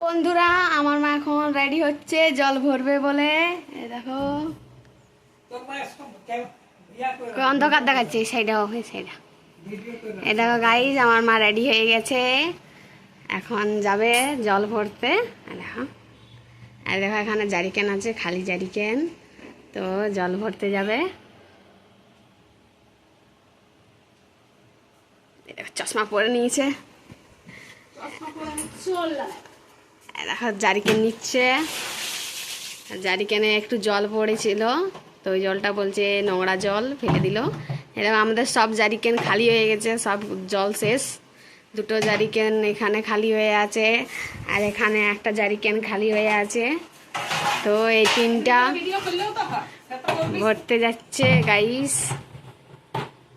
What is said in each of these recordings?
বন্ধুরা, আমার মা এখন রেডি হচ্ছে জল ভরবে বলে। এই দেখো অন্ধকার দেখাচ্ছে, সাইডা ওই সাইডা। এই দেখো গাইজ, আমার মা রেডি হয়ে গেছে, এখন যাবে জল ভরতে। দেখো আর দেখো এখানে জারিকেন আছে, খালি জারিকেন, তো জল ভরতে যাবে। চশমা পরে নিয়েছে, দেখো জারিকেন নিচ্ছে। জারিকেনে একটু জল পড়েছিল, তো ওই জলটা বলছে নোংরা জল, ফেলে দিল। এরকম আমাদের সব জারিকেন খালি হয়ে গেছে, সব জল শেষ। দুটো জারিকেন এখানে খালি হয়ে আছে, আর এখানে একটা জারিকেন খালি হয়ে আছে। তো এই তিনটা ভরতে যাচ্ছে গাইস।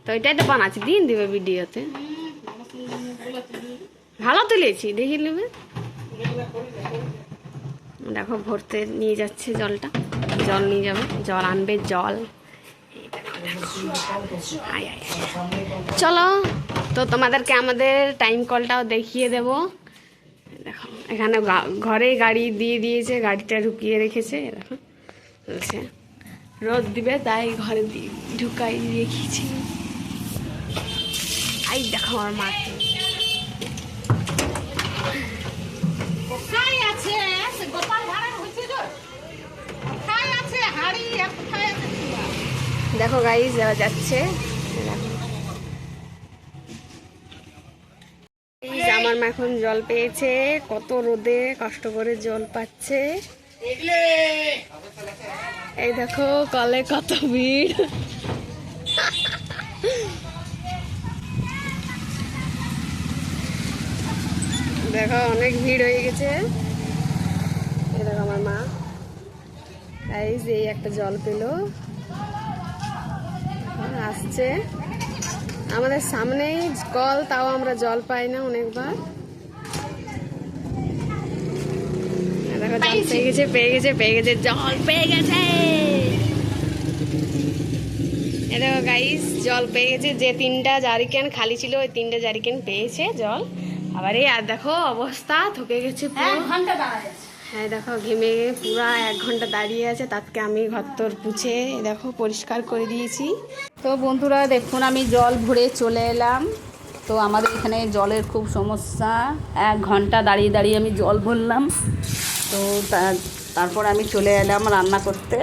তো এটাই তো বানাচ্ছি, দিন দিবে ভিডিওতে, ভালো তুলেছি, দেখি নেবে। দেখো ভরতে নিয়ে যাচ্ছে জলটা, জল নিয়ে যাবে, জল আনবে, জল। চলো, তো তোমাদেরকে আমাদের টাইম কলটাও দেখিয়ে দেব। দেখো এখানে ঘরে গাড়ি দিয়ে দিয়েছে, গাড়িটা ঢুকিয়ে রেখেছে। দেখো বলছে রোদ দিবে, তাই ঘরে ঢুকাই রেখেছি। আই দেখো আমার মাকে, দেখো গাইস যারা যাচ্ছে। আমার মা এখন জল পেয়েছে, কত রোদে কষ্ট করে জল পাচ্ছে। এই দেখো কলে কত ভিড়, দেখো অনেক ভিড় হয়ে গেছে। এই দেখো আমার মা গাইস, এই একটা জল পেলো, আসছে আমাদের সামনেই কল, তাও আমরা জল পাই না অনেকবার। দেখো জল পেয়ে গেছে, পেয়ে গেছে, পেয়ে গেছে, জল পেয়ে গেছে। এ দেখো গাইস, জল পেয়ে গেছে। যে তিনটা জারিকেন খালি ছিল, ওই তিনটা জারিকেন পেয়েছে জল। আবার এই আর দেখো অবস্থা, থকে গেছে পুরো। হ্যাঁ দেখো ঘেমে পুরা 1 ঘন্টা দাঁড়িয়ে আছে। তাকে আমি ঘরতর পুছে দেখো পরিষ্কার করে দিয়েছি। তো বন্ধুরা দেখুন, আমি জল ভরে চলে এলাম। তো আমাদের এখানে জলের খুব সমস্যা, 1 ঘন্টা দাঁড়িয়ে দাঁড়িয়ে আমি জল ভরলাম। তো তারপর আমি চলে এলাম রান্না করতে।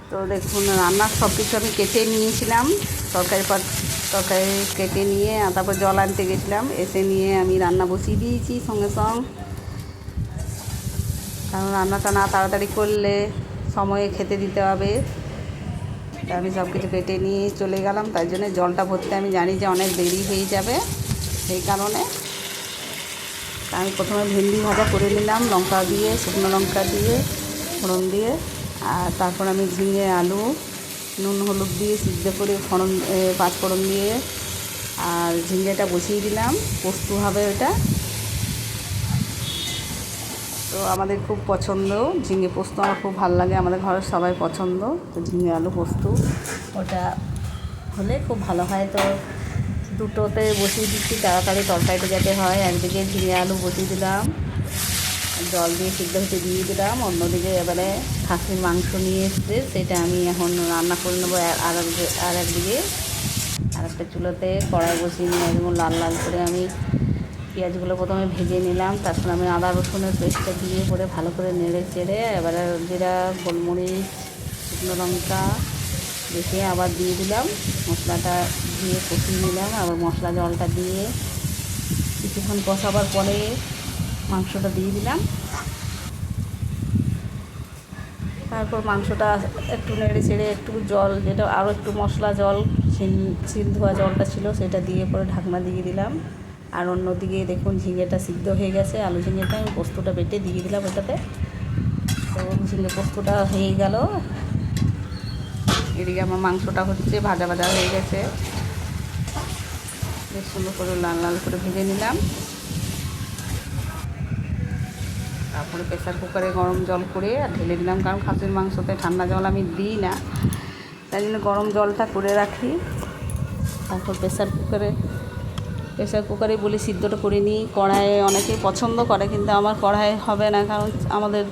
তো দেখুন, রান্নার সব কিছু আমি কেটে নিয়েছিলাম, তরকারি কেটে নিয়ে তারপর জল আনতে গেছিলাম, এসে নিয়ে আমি রান্না বসিয়ে দিয়েছি সঙ্গে সঙ্গে। কারণ রান্নাটা না তাড়াতাড়ি করলে সময়ে খেতে দিতে হবে। আমি সব কিছু কেটে নিয়ে চলে গেলাম, তাই জন্য জলটা ভরতে আমি জানি যে অনেক দেরি হয়ে যাবে, সেই কারণে আমি প্রথমে ভেন্ডি ভাজা করে নিলাম, লঙ্কা দিয়ে, শুকনো লঙ্কা দিয়ে, ফোড়ন দিয়ে। আর তারপর আমি ঝিঙে, আলু, নুন হলুদ দিয়ে সিদ্ধ করে পাঁচফোড়ন দিয়ে আর ঝিঙেটা বসিয়ে দিলাম, পোস্ত হবে ওটা। তো আমাদের খুব পছন্দ ঝিঙে পোস্ত, আমার খুব ভালো লাগে, আমাদের ঘরের সবাই পছন্দ। তো ঝিঙে আলু পোস্ত ওটা হলে খুব ভালো হয়। তো দুটোতে বসিয়ে দিচ্ছি, তাড়াতাড়ি তরকারিটা যাতে হয়। একদিকে ঝিঙে আলু বসিয়ে দিলাম, জল দিয়ে সিদ্ধ হতে দিয়ে দিলাম। অন্যদিকে এবারে খাসির মাংস নিয়ে এসছে, সেটা আমি এখন রান্না করে নেবো। আর একদিকে আরেকটা চুলোতে কড়াই বসিয়ে নিয়ে একদম লাল লাল করে আমি পেঁয়াজগুলো প্রথমে ভেজে নিলাম। তারপর আমি আদা রসুনের পেস্টটা দিয়ে পরে ভালো করে নেড়ে চেড়ে এবারে জিরা, গোলমরিচ, শুকনো লঙ্কা দেখে আবার দিয়ে দিলাম। মশলাটা দিয়ে কষিয়ে নিলাম, আবার মশলা জলটা দিয়ে কিছুক্ষণ কষাবার পরে মাংসটা দিয়ে দিলাম। তারপর মাংসটা একটু নেড়ে চেড়ে একটু জল, যেটা আরও একটু মশলা জল, শিল ধোয়া জলটা ছিল, সেটা দিয়ে পরে ঢাকনা দিয়ে দিলাম। আর অন্যদিকে দেখুন ঝিঙেটা সিদ্ধ হয়ে গেছে, আলু ঝিঙেটা আমি পোস্তটা বেটে দিয়ে দিলাম ওটাতে। তো ঝিঙে পোস্তটা হয়ে গেল। এদিকে আমার মাংসটা হচ্ছে, ভাজা ভাজা হয়ে গেছে, বেশ সুন্দর করে লাল লাল করে ভেজে নিলাম। তারপরে প্রেসার কুকারে গরম জল করে আর ঢেলে দিলাম, কারণ খাসির মাংসতে ঠান্ডা জল আমি দিই না, তাই জন্য গরম জলটা করে রাখি। তারপর প্রেসার কুকারে প্রেসার কুকারে বলি সিদ্ধটা করে নিই। কড়াইয়ে অনেকে পছন্দ করে, কিন্তু আমার কড়াই হবে না, কারণ আমাদের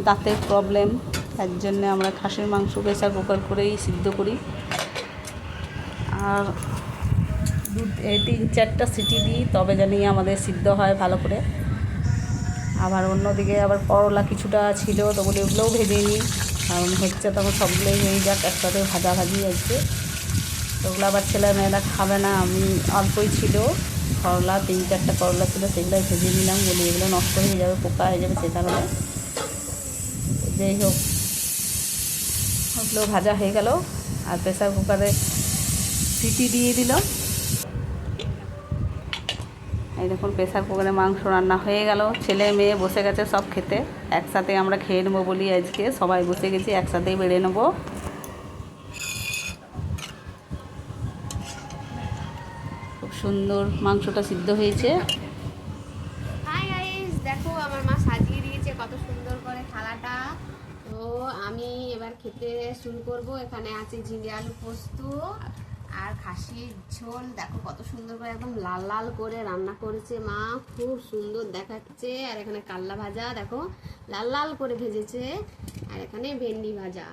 দাঁতের প্রবলেম। তার জন্যে আমরা খাসির মাংস প্রেসার কুকার করেই সিদ্ধ করি। আর 3-4টা সিটি দিই, তবে জানি আমাদের সিদ্ধ হয় ভালো করে। আবার অন্যদিকে আবার করলা কিছুটা ছিল, তো বলি ওগুলোও ভেজে নিই, কারণ হচ্ছে তখন সবগুলোই হয়ে যাক একসাথে ভাজাভাজি আসবে। তো ওগুলো আবার ছেলেমেয়েরা খাবে না, আমি অল্পই ছিল করলা, 3-4টা করলা ছিল, সেগুলোই ভেজে নিলাম। বলি এগুলো নষ্ট হয়ে যাবে, পোকা হয়ে যাবে, সে কারণে। যেই হোক, ওগুলো ভাজা হয়ে গেল। আর প্রেসার কুকারে সিটি দিয়ে দিল। এই দেখুন প্রেসার কুকারে মাংস রান্না হয়ে গেল। ছেলে মেয়ে বসে গেছে সব খেতে, একসাথে আমরা খেয়ে নেবো বলি আজকে সবাই বসে গেছি, একসাথেই বেড়ে নেবো। খুব সুন্দর মাংসটা সিদ্ধ হয়েছে। হাই গাইস, দেখো আমার মা সাজিয়ে দিয়েছে কত সুন্দর করে থালাটা। তো আমি এবার খেতে শুরু করব। এখানে আছে ঝিঙে আলু পোস্ত আর খাসির ঝোল। দেখো কত সুন্দর করে একদম লাল লাল করে রান্না করেছে মা, খুব সুন্দর দেখাচ্ছে। আর এখানে কাল্লা ভাজা, দেখো লাল লাল করে ভেজেছে। আর এখানে ভেন্ডি ভাজা।